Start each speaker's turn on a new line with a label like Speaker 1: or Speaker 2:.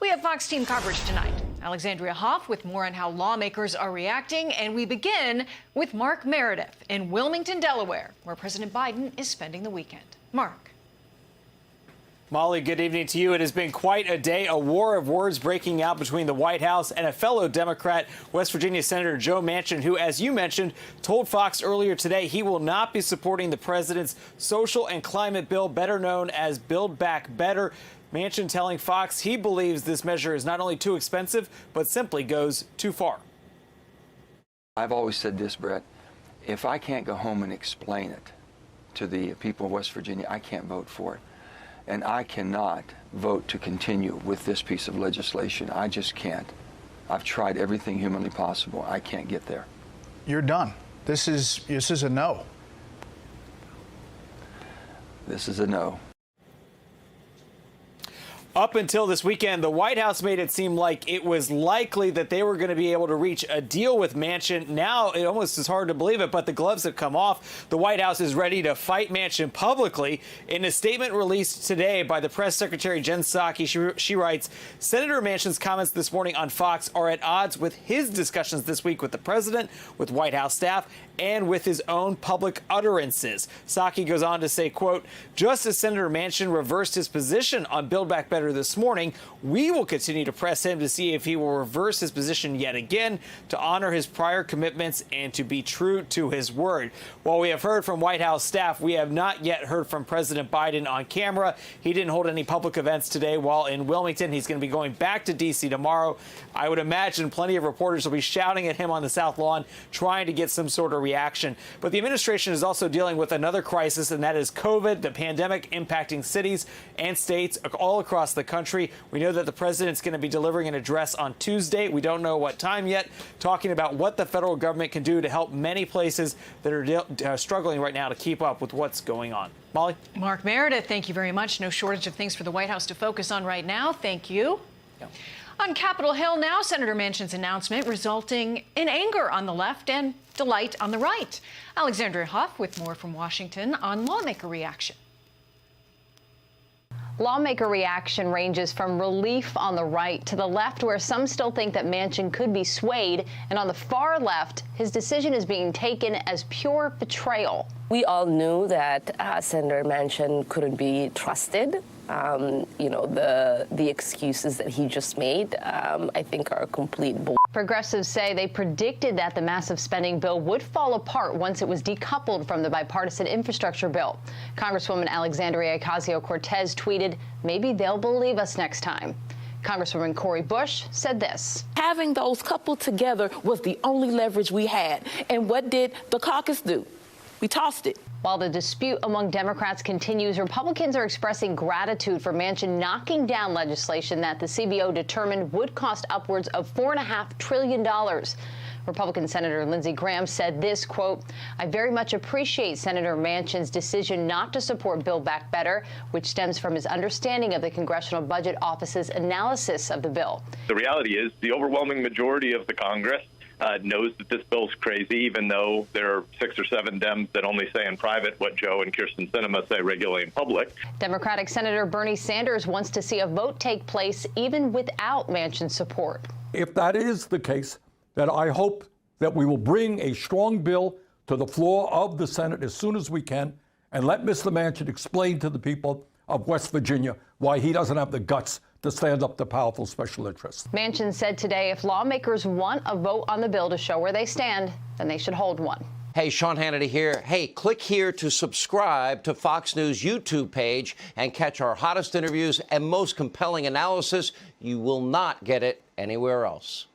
Speaker 1: We have Fox team coverage tonight. Alexandria Hoff with more on how lawmakers are reacting. And we begin with Mark Meredith in Wilmington, Delaware, where President Biden is spending the weekend. Mark.
Speaker 2: Molly, good evening to you. It has been quite a day, a war of words breaking out between the White House and a fellow Democrat, West Virginia Senator Joe Manchin, who, as you mentioned, told Fox earlier today he will not be supporting the president's social and climate bill, better known as Build Back Better. Manchin telling Fox he believes this measure is not only too expensive, but simply goes too far.
Speaker 3: I've always said this, Brett, if I can't go home and explain it to the people of West Virginia, I can't vote for it. And I cannot vote to continue with this piece of legislation. I just can't. I've tried everything humanly possible. I can't get there.
Speaker 4: You're done. This is a no.
Speaker 3: This is a no.
Speaker 2: Up until this weekend, the White House made it seem like it was likely that they were going to be able to reach a deal with Manchin. Now it almost is hard to believe it, but the gloves have come off. The White House is ready to fight Manchin publicly. In a statement released today by the press secretary, Jen Psaki, she writes, Senator Manchin's comments this morning on Fox are at odds with his discussions this week with the president, with White House staff, and with his own public utterances. Psaki goes on to say, quote, just as Senator Manchin reversed his position on Build Back Better this morning, we will continue to press him to see if he will reverse his position yet again, to honor his prior commitments and to be true to his word. While we have heard from White House staff, we have not yet heard from President Biden on camera. He didn't hold any public events today while in Wilmington. He's going to be going back to D.C. tomorrow. I would imagine plenty of reporters will be shouting at him on the South Lawn, trying to get some sort of reaction. But the administration is also dealing with another crisis, and that is COVID, the pandemic impacting cities and states all across the country. We know that the president's going to be delivering an address on Tuesday. We don't know what time yet, talking about what the federal government can do to help many places that are struggling right now to keep up with what's going on. Molly?
Speaker 1: Mark Meredith, thank you very much. No shortage of things for the White House to focus on right now. Thank you. Yeah. On Capitol Hill now, Senator Manchin's announcement resulting in anger on the left and delight on the right. Alexandria Hoff with more from Washington on lawmaker reaction.
Speaker 5: Lawmaker reaction ranges from relief on the right to the left, where some still think that Manchin could be swayed, and on the far left, his decision is being taken as pure betrayal.
Speaker 6: We all knew that Senator Manchin couldn't be trusted. The excuses that he just made, I think, are complete bull.
Speaker 5: Progressives say they predicted that the massive spending bill would fall apart once it was decoupled from the bipartisan infrastructure bill. Congresswoman Alexandria Ocasio-Cortez tweeted, maybe they'll believe us next time. Congresswoman Cori Bush said this.
Speaker 7: Having those coupled together was the only leverage we had. And what did the caucus do? We tossed it.
Speaker 5: While the dispute among Democrats continues, Republicans are expressing gratitude for Manchin knocking down legislation that the CBO determined would cost upwards of $4.5 trillion. Republican Senator Lindsey Graham said this, quote, I very much appreciate Senator Manchin's decision not to support Build Back Better, which stems from his understanding of the Congressional Budget Office's analysis of the bill.
Speaker 8: The reality is the overwhelming majority of the Congress knows that this bill's crazy, even though there are 6 or 7 Dems that only say in private what Joe and Kirsten Sinema say regularly in public.
Speaker 5: Democratic Senator Bernie Sanders wants to see a vote take place even without Manchin's support.
Speaker 9: If that is the case, then I hope that we will bring a strong bill to the floor of the Senate as soon as we can and let Mr. Manchin explain to the people of West Virginia why he doesn't have the guts to stand up to powerful special interests.
Speaker 5: Manchin said today if lawmakers want a vote on the bill to show where they stand, then they should hold one.
Speaker 10: Hey, Sean Hannity here. Hey, click here to subscribe to Fox News YouTube page and catch our hottest interviews and most compelling analysis. You will not get it anywhere else.